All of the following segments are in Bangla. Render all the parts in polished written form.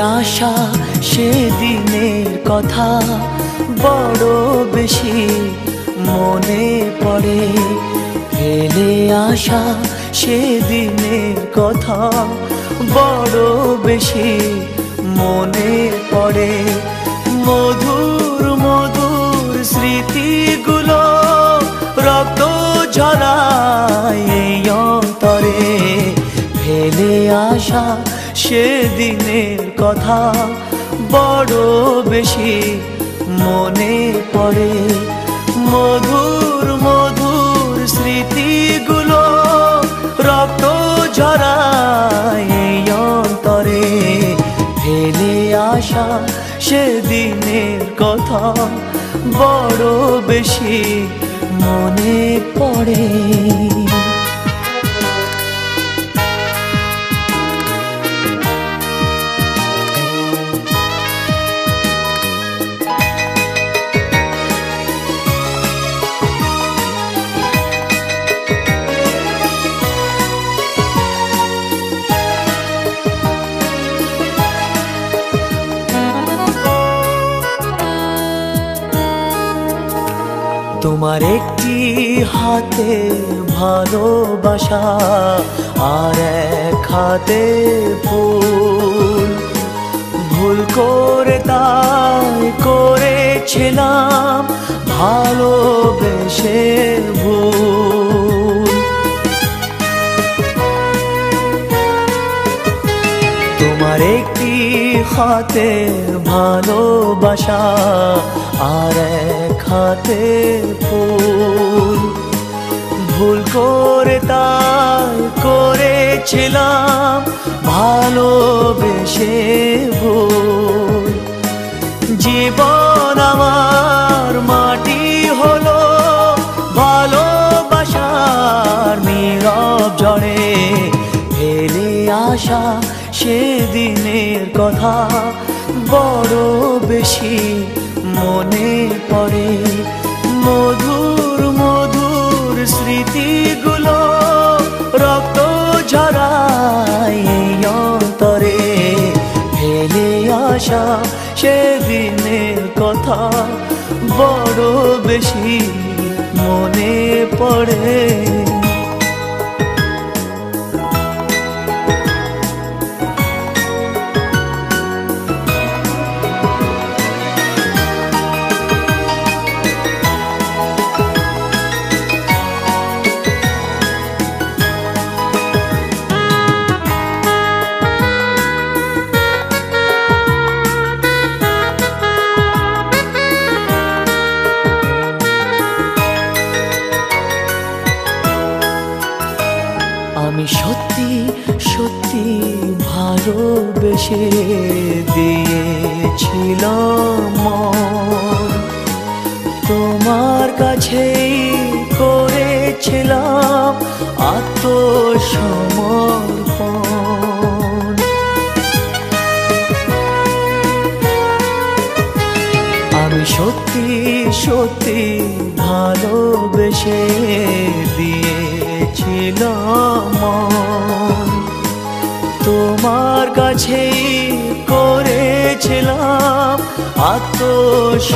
আসা সেদিনের কথা বড় বেশি মনে পড়ে। ফেলে আসা সেদিনের কথা বড় বেশি মনে পড়ে। মধুর মধুর স্মৃতিগুলো রক্ত ঝরায় এই অন্তরে। ফেলে আসা সেদিনের কথা বড় বেশি মনে পড়ে। মধুর মধুর স্মৃতিগুলো রক্ত ঝরায় এই অন্তরে। ফেলে আসা সেদিনের কথা বড় বেশি মনে পড়ে। তোমার একটি হাতে ভালোবাসা আর এক হাতে ফুল। ভুল করে তাই করেছিলাম ভালোবেসে ভুল। তোমার একটি হাতে ভালোবাসা আর এক হাতে ফুল। ভুল করে তাই করেছিলাম ভালোবেসে ভুল। জীবন আমার মাটি হলো ভালোবাসার নীরব ঝড়ে। ফেলে আসা সেদিনের কথা বড় বেশি মনে পড়ে। মধুর মধুর স্মৃতিগুলো রক্ত ঝরায় এই অন্তরে। ফেলে আসা সেদিনের কথা বড় বেশি মনে পড়ে। আমি সত্যি সত্যি ভালোবেসে দিয়েছিলাম মন। তোমার কাছেই করেছিলাম আত্মসমর্পণ। আমি সত্যি সত্যি ভালোবেসে দিয়েছিলাম মন। তোমার কাছেই করেছিলাম আত্মসমর্পণ।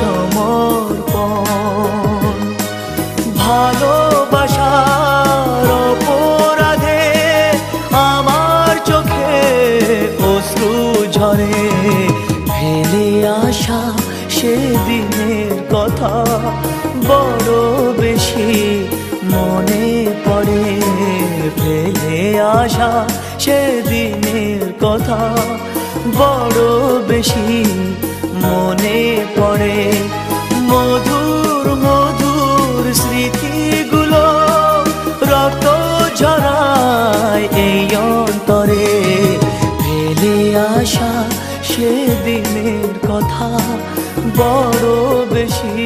ভালোবাসার অপরাধে আমার চোখে অশ্রু ঝরে। ফেলে আসা সেদিনের কথা বড় বেশি মনে পড়ে। ফেলে আসা সেদিনের কথা বড় বেশি মনে পড়ে। মধুর মধুর স্মৃতিগুলো রক্ত ঝরায় এই অন্তরে। ফেলে আসা সেদিনের কথা বড় বেশি